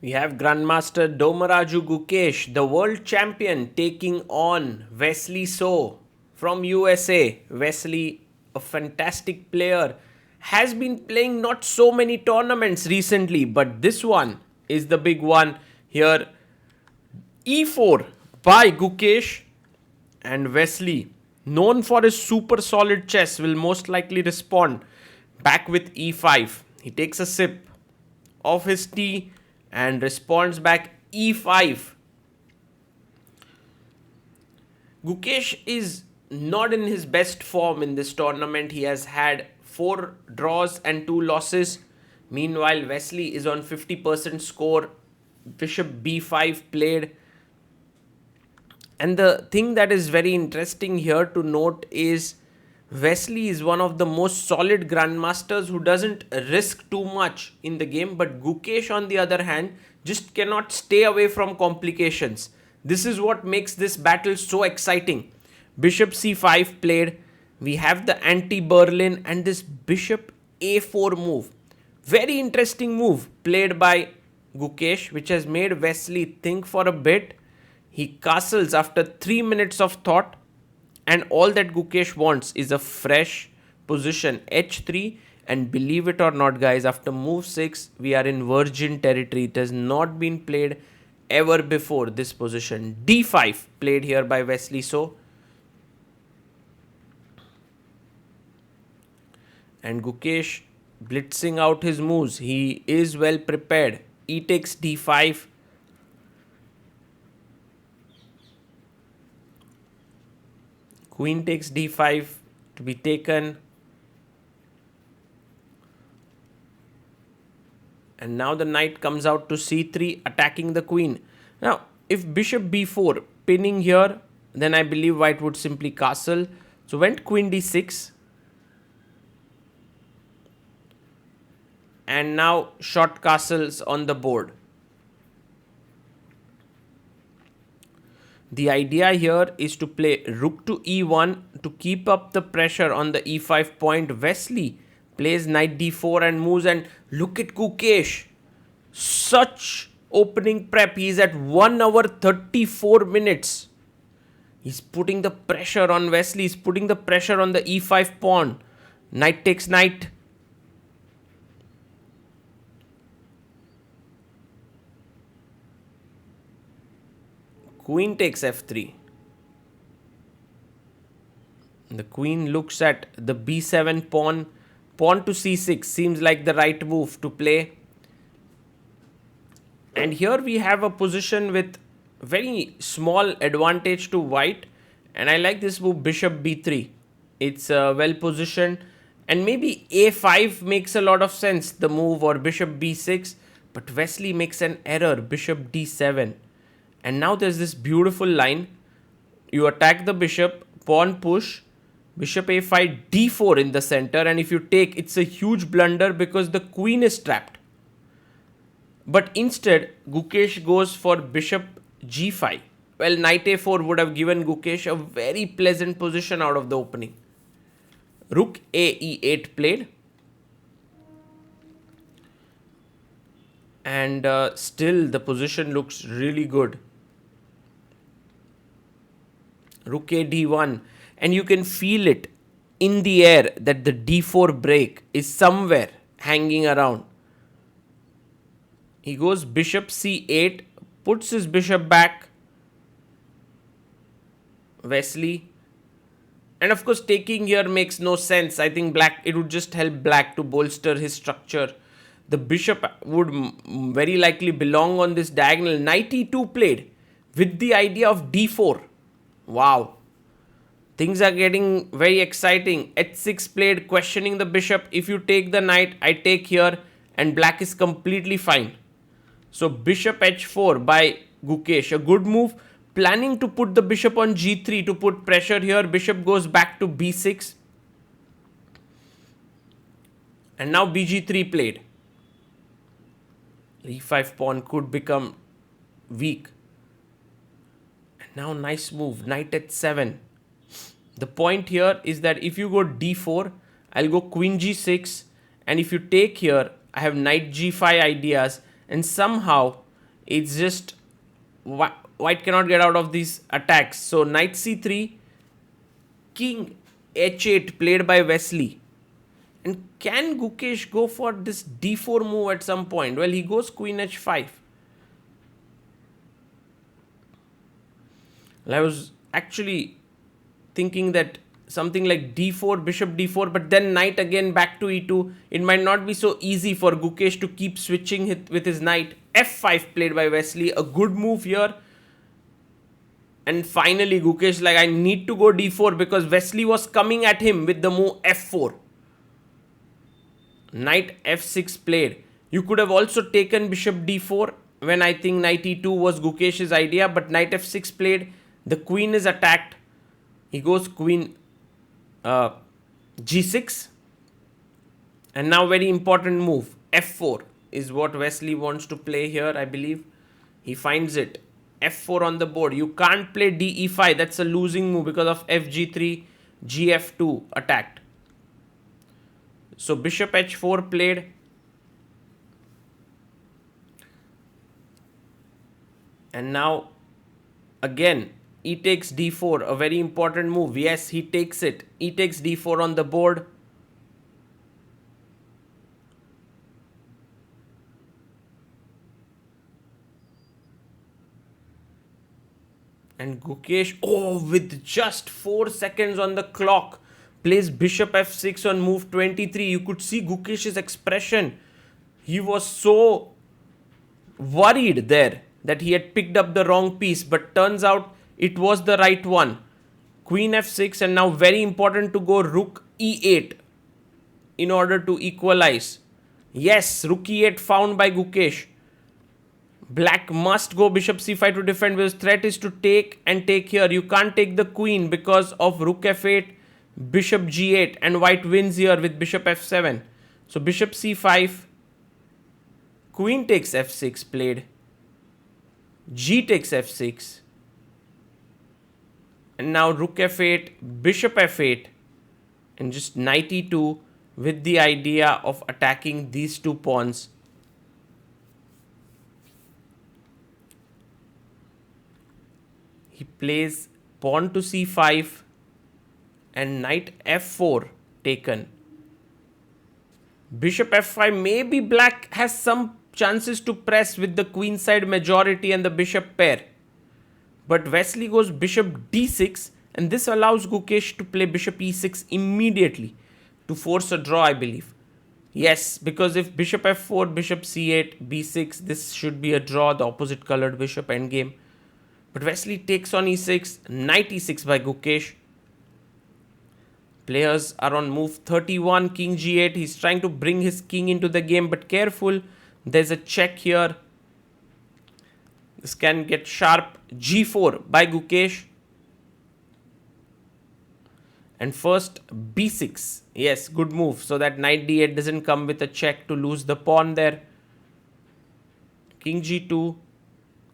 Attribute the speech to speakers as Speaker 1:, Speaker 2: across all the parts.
Speaker 1: We have Grandmaster Domaraju Gukesh, the world champion, taking on Wesley So from USA. Wesley, a fantastic player, has been playing not so many tournaments recently, but this one is the big one here. E4 by Gukesh, and Wesley, known for his super solid chess, will most likely respond back with E5. He takes a sip of his tea and responds back E5. Gukesh is not in his best form in this tournament. He has had 4 draws and 2 losses. Meanwhile, Wesley is on 50% score. Bishop B5 played. And the thing that is very interesting here to note is Wesley is one of the most solid grandmasters who doesn't risk too much in the game, but Gukesh, on the other hand, just cannot stay away from complications. This is what makes this battle so exciting. Bishop C5 played. We have the anti-Berlin and this Bishop A4 move. Very interesting move played by Gukesh, which has made Wesley think for a bit. He castles after 3 minutes of thought, and all that Gukesh wants is a fresh position H3. And believe it or not, guys, after move 6, we are in virgin territory. It has not been played ever before, this position. D5 played here by Wesley So. And Gukesh blitzing out his moves. He is well prepared. E takes D5. Queen takes D5 to be taken. And now the knight comes out to C3, attacking the queen. Now, if Bishop B4 pinning here, then I believe white would simply castle. So went Queen D6. And now short castles on the board. The idea here is to play Rook to E1 to keep up the pressure on the E5 point. Wesley plays Knight D4 and moves, and look at Gukesh. Such opening prep. He's at 1 hour 34 minutes. He's putting the pressure on Wesley. He's putting the pressure on the E5 pawn. Knight takes knight. Queen takes F3. The queen looks at the B7 pawn. Pawn to C6 seems like the right move to play. And here we have a position with very small advantage to white. And I like this move, Bishop B3. It's well positioned. And maybe A5 makes a lot of sense, the move, or Bishop B6. But Wesley makes an error, Bishop D7. And now there's this beautiful line. You attack the bishop, pawn push, Bishop A5, D4 in the center. And if you take, it's a huge blunder because the queen is trapped. But instead, Gukesh goes for Bishop G5. Well, Knight A4 would have given Gukesh a very pleasant position out of the opening. Rook A E8 played. And still the position looks really good. Rook A D1, and you can feel it in the air that the D4 break is somewhere hanging around. He goes Bishop C8, puts his bishop back. Wesley. And of course, taking here makes no sense. I think black, it would just help black to bolster his structure. The bishop would very likely belong on this diagonal. Knight E2 played with the idea of D4. Wow. Things are getting very exciting. H6 played, questioning the bishop. If you take the knight, I take here, and black is completely fine. So Bishop H4 by Gukesh. A good move. Planning to put the bishop on G3 to put pressure here. Bishop goes back to B6. And now BG3 played. E5 pawn could become weak. And now nice move. Knight H7. The point here is that if you go D4, I'll go Queen G6. And if you take here, I have Knight G5 ideas. And somehow It's just white cannot get out of these attacks. So knight c3, king h8 played by Wesley. And can Gukesh go for this d4 move at some point? Well, he goes queen h5. I was actually thinking that something like d4, bishop d4, but then knight again back to e2. It might not be so easy for Gukesh to keep switching with his knight. f5 played by Wesley, a good move here. And finally Gukesh like, I need to go d4 because Wesley was coming at him with the move f4. Knight f6 played. You could have also taken bishop d4 when I think knight e2 was Gukesh's idea, but knight f6 played. The queen is attacked. He goes queen g6. And now very important move. f4 is what Wesley wants to play here, I believe. He finds it. f4 on the board. You can't play de5. That's a losing move because of fg3, gf2 attacked. So bishop h4 played. And now again e takes d4, a very important move. Yes, he takes it. E takes d4 on the board. And Gukesh, with just 4 seconds on the clock, plays bishop f6 on move 23. You could see Gukesh's expression. He was so worried there that he had picked up the wrong piece, but turns out it was the right one. Queen f6, and now very important to go rook e8 in order to equalize. Yes, rook e8 found by Gukesh. Black must go bishop c5 to defend because threat is to take and take here. You can't take the queen because of rook f8, bishop g8, and white wins here with bishop f7. So bishop c5, queen takes f6 played, g takes f6, and now rook f8, bishop f8, and just knight e2 with the idea of attacking these two pawns. He plays pawn to c5 and knight f4 taken. Bishop f5, maybe black has some chances to press with the queenside majority and the bishop pair. But Wesley goes bishop d6, and this allows Gukesh to play bishop e6 immediately to force a draw, I believe. Yes, because if bishop f4, bishop c8, b6, this should be a draw, the opposite colored bishop endgame. But Wesley takes on e6, knight e6 by Gukesh. Players are on move 31, king g8. He's trying to bring his king into the game, but careful, there's a check here. This can get sharp. g4 by Gukesh. And first b6. Yes, good move. So that knight d8 doesn't come with a check to lose the pawn there. King g2.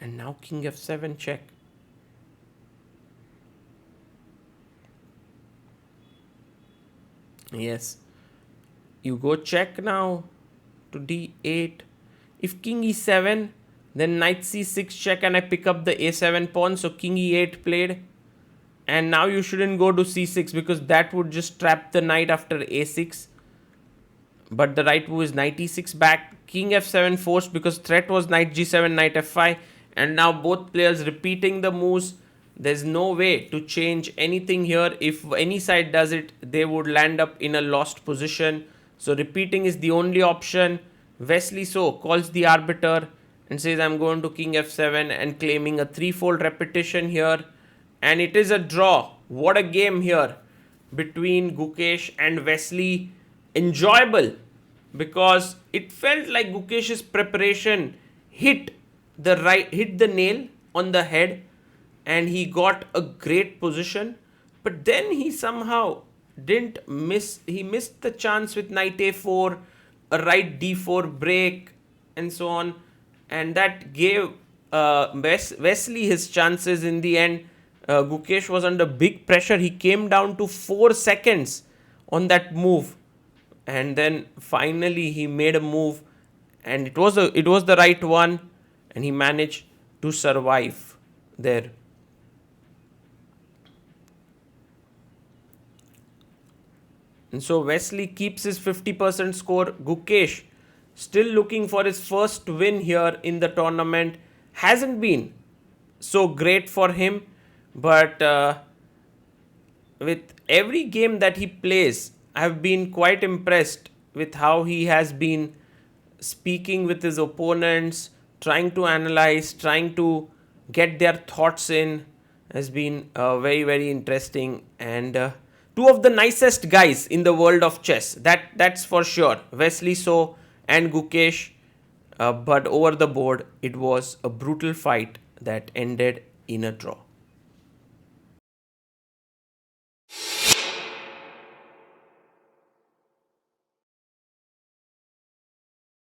Speaker 1: And now king f7 check. Yes. You go check now to d8. If king e7, then knight c6 check, and I pick up the a7 pawn. So king e8 played. And now you shouldn't go to c6 because that would just trap the knight after a6. But the right move is knight e6 back. King f7 forced because threat was knight g7, knight f5. And now both players repeating the moves. There's no way to change anything here. If any side does it, they would land up in a lost position. So repeating is the only option. Wesley So calls the arbiter and says, I'm going to king f7 and claiming a threefold repetition here. And it is a draw. What a game here between Gukesh and Wesley. Enjoyable because it felt like Gukesh's preparation hit the nail on the head, and he got a great position. But then he somehow he missed the chance with knight a4, a right d4 break, and so on. And that gave Wesley his chances in the end. Gukesh was under big pressure. He came down to 4 seconds on that move. And then finally he made a move, and it was the right one. and he managed to survive there. And so Wesley keeps his 50% score. Gukesh still looking for his first win here in the tournament. Hasn't been so great for him, but with every game that he plays, I have been quite impressed with how he has been speaking with his opponents, trying to analyze, trying to get their thoughts in. Has been very, very interesting, and two of the nicest guys in the world of chess. That's for sure. Wesley So and Gukesh. But over the board, it was a brutal fight that ended in a draw.